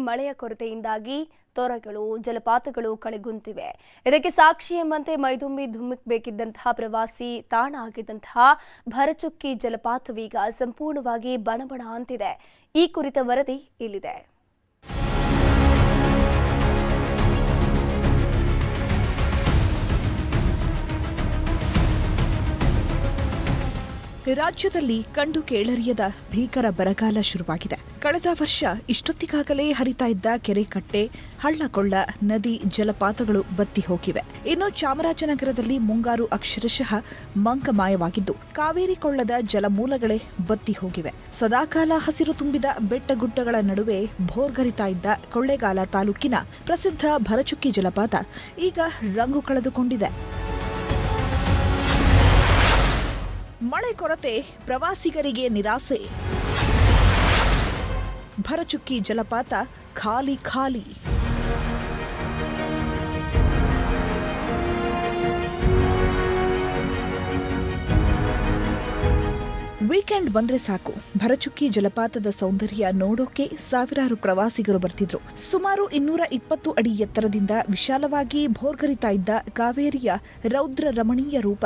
ಮಳೆಯ ಕೊರತೆಯಿಂದಾಗಿ ತೊರೆಗಳು, ಜಲಪಾತಗಳು ಕಳೆಗುಂತಿವೆ. ಇದಕ್ಕೆ ಸಾಕ್ಷಿ ಎಂಬಂತೆ ಮೈದುಂಬಿ ಧುಮ್ಮಿಕ್ಬೇಕಿದ್ದಂತಹ ಪ್ರವಾಸಿ ತಾಣ ಆಗಿದ್ದಂತಹ ಭರಚುಕ್ಕಿ ಜಲಪಾತವೀಗ ಸಂಪೂರ್ಣವಾಗಿ ಬಣಬಣ ಅಂತಿದೆ. ಈ ಕುರಿತ ವರದಿ ಇಲ್ಲಿದೆ. ರಾಜ್ಯದಲ್ಲಿ ಕಂಡು ಕೇಳರಿಯದ ಭೀಕರ ಬರಗಾಲ ಶುರುವಾಗಿದೆ. ಕಳೆದ ವರ್ಷ ಇಷ್ಟೊತ್ತಿಗಾಗಲೇ ಹರಿತಾ ಇದ್ದ ಕೆರೆ ಕಟ್ಟೆ, ಹಳ್ಳಕೊಳ್ಳ, ನದಿ, ಜಲಪಾತಗಳು ಬತ್ತಿ ಹೋಗಿವೆ. ಇನ್ನು ಚಾಮರಾಜನಗರದಲ್ಲಿ ಮುಂಗಾರು ಅಕ್ಷರಶಃ ಮಂಕಮಾಯವಾಗಿದ್ದು, ಕಾವೇರಿ ಕೊಳ್ಳದ ಜಲಮೂಲಗಳೇ ಬತ್ತಿ ಹೋಗಿವೆ. ಸದಾಕಾಲ ಹಸಿರು ತುಂಬಿದ ಬೆಟ್ಟಗುಡ್ಡಗಳ ನಡುವೆ ಭೋರ್ಗರಿತಾ ಇದ್ದ ಕೊಳ್ಳೇಗಾಲ ತಾಲೂಕಿನ ಪ್ರಸಿದ್ಧ ಭರಚುಕ್ಕಿ ಜಲಪಾತ ಈಗ ರಂಗು ಕಳೆದುಕೊಂಡಿದೆ. ಮಳೆ ಕೊರತೆ ಪ್ರವಾಸಿಗರಿಗೆ ನಿರಾಸೆ. ಭರಚುಕ್ಕಿ ಜಲಪಾತ ಖಾಲಿ ಖಾಲಿ. ವೀಕೆಂಡ್ ಬಂದ್ರೆ ಸಾಕು, ಭರಚುಕ್ಕಿ ಜಲಪಾತದ ಸೌಂದರ್ಯ ನೋಡೋಕೆ ಸಾವಿರಾರು ಪ್ರವಾಸಿಗರು ಬರ್ತಿದ್ರು. ಸುಮಾರು 220 ಅಡಿ ಎತ್ತರದಿಂದ ವಿಶಾಲವಾಗಿ ಭೋರ್ಗರಿತಾ ಇದ್ದ ಕಾವೇರಿಯ ರೌದ್ರ ರಮಣೀಯ ರೂಪ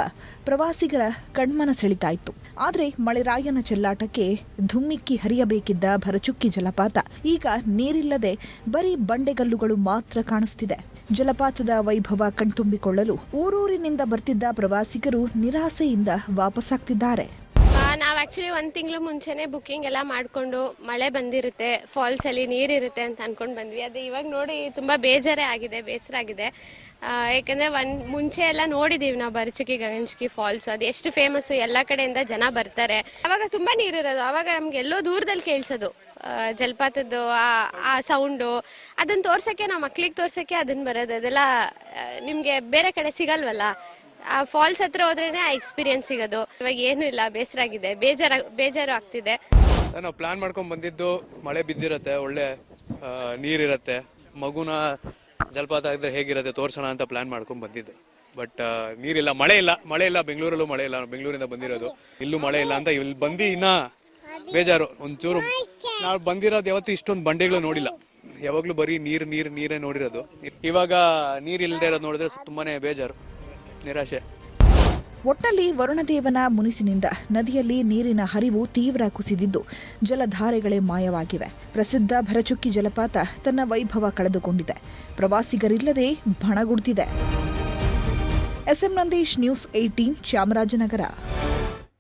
ಪ್ರವಾಸಿಗರ ಕಣ್ಮನ ಸೆಳಿತಾ ಇತ್ತು. ಆದ್ರೆ ಮಳೆರಾಯನ ಚೆಲ್ಲಾಟಕ್ಕೆ ಧುಮ್ಮಿಕ್ಕಿ ಹರಿಯಬೇಕಿದ್ದ ಭರಚುಕ್ಕಿ ಜಲಪಾತ ಈಗ ನೀರಿಲ್ಲದೆ ಬರೀ ಬಂಡೆಗಲ್ಲುಗಳು ಮಾತ್ರ ಕಾಣಿಸ್ತಿದೆ. ಜಲಪಾತದ ವೈಭವ ಕಣ್ತುಂಬಿಕೊಳ್ಳಲು ಊರೂರಿನಿಂದ ಬರ್ತಿದ್ದ ಪ್ರವಾಸಿಗರು ನಿರಾಸೆಯಿಂದ ವಾಪಸ್ಸಾಗ್ತಿದ್ದಾರೆ. ನಾವು ಆಕ್ಚುಲಿ 1 ತಿಂಗಳು ಮುಂಚೆನೆ ಬುಕ್ಕಿಂಗ್ ಎಲ್ಲ ಮಾಡ್ಕೊಂಡು ಮಳೆ ಬಂದಿರುತ್ತೆ, ಫಾಲ್ಸ್ ಅಲ್ಲಿ ನೀರಿರುತ್ತೆ ಅಂತ ಅನ್ಕೊಂಡು ಬಂದ್ವಿ. ಅದು ಇವಾಗ ನೋಡಿ ತುಂಬಾ ಬೇಜಾರೇ ಆಗಿದೆ, ಬೇಸರ ಆಗಿದೆ. ಯಾಕಂದ್ರೆ ಮುಂಚೆ ಎಲ್ಲ ನೋಡಿದೀವಿ ನಾವು ಭರಚುಕ್ಕಿ ಗಗನಚುಕ್ಕಿ ಫಾಲ್ಸ್, ಅದು ಎಷ್ಟು ಫೇಮಸ್, ಎಲ್ಲ ಕಡೆಯಿಂದ ಜನ ಬರ್ತಾರೆ. ಅವಾಗ ತುಂಬಾ ನೀರಿರೋದು, ಅವಾಗ ನಮ್ಗೆ ಎಲ್ಲೋ ದೂರದಲ್ಲಿ ಕೇಳಿಸೋದು ಜಲಪಾತದ್ದು ಆ ಸೌಂಡು. ಅದನ್ನ ತೋರ್ಸಕ್ಕೆ ನಾವು ಮಕ್ಳಿಗೆ ತೋರ್ಸಕ್ಕೆ ಅದನ್ನ ಬರೋದು, ಅದೆಲ್ಲ ನಿಮ್ಗೆ ಬೇರೆ ಕಡೆ ಸಿಗಲ್ವಲ್ಲ. ಆ ಫಾಲ್ಸ್ ಹತ್ರ ಹೋದ್ರೇನೆ ಆ ಎಕ್ಸ್ಪೀರಿಯನ್ಸ್ ಸಿಗೋದು. ಇವಾಗ ಏನು ಇಲ್ಲ, ಬೇಸರ ಆಗಿದೆ, ಬೇಜಾರು ಆಗ್ತಿದೆ. ನಾವು ಪ್ಲಾನ್ ಮಾಡ್ಕೊಂಡ್ ಬಂದಿದ್ದು, ಮಳೆ ಬಿದ್ದಿರತ್ತೆ, ಒಳ್ಳೆ ನೀರಿರತ್ತೆ, ಮಗುನ ಜಲಪಾತ ಇದ್ರೆ ಹೇಗಿರತ್ತೆ ತೋರ್ಸೋಣ ಅಂತ ಪ್ಲಾನ್ ಮಾಡ್ಕೊಂಡ್ ಬಂದಿದ್ದು. ಬಟ್ ನೀರಿಲ್ಲ, ಮಳೆ ಇಲ್ಲ. ಬೆಂಗಳೂರಲ್ಲೂ ಮಳೆ ಇಲ್ಲ, ಬೆಂಗಳೂರಿಂದ ಬಂದಿರೋದು. ಇಲ್ಲೂ ಮಳೆ ಇಲ್ಲ ಅಂತ ಇಲ್ಲಿ ಬಂದು ಇನ್ನ ಬೇಜಾರು ಒಂಚೂರು. ನಾವು ಬಂದಿರೋದು ಯಾವತ್ತೂ ಇಷ್ಟೊಂದು ಬಂಡೆಗಳು ನೋಡಿಲ್ಲ, ಯಾವಾಗ್ಲೂ ಬರೀ ನೀರೇ ನೋಡಿರೋದು. ಇವಾಗ ನೀರಿಲ್ಲದೆ ಇರೋದು ನೋಡಿದ್ರೆ ತುಂಬಾನೇ ಬೇಜಾರು, ನಿರಾಶೆ. ಒಟ್ಟಲ್ಲಿ ವರುಣದೇವನ ಮುನಿಸಿನಿಂದ ನದಿಯಲ್ಲಿ ನೀರಿನ ಹರಿವು ತೀವ್ರ ಕುಸಿದಿದ್ದು ಜಲಧಾರೆಗಳೇ ಮಾಯವಾಗಿವೆ. ಪ್ರಸಿದ್ಧ ಭರಚುಕ್ಕಿ ಜಲಪಾತ ತನ್ನ ವೈಭವ ಕಳೆದುಕೊಂಡಿದೆ, ಪ್ರವಾಸಿಗರಿಲ್ಲದೆ ಬಣಗುಡ್ತಿದೆ. SM Nandish, news 18, Chamarajanagar.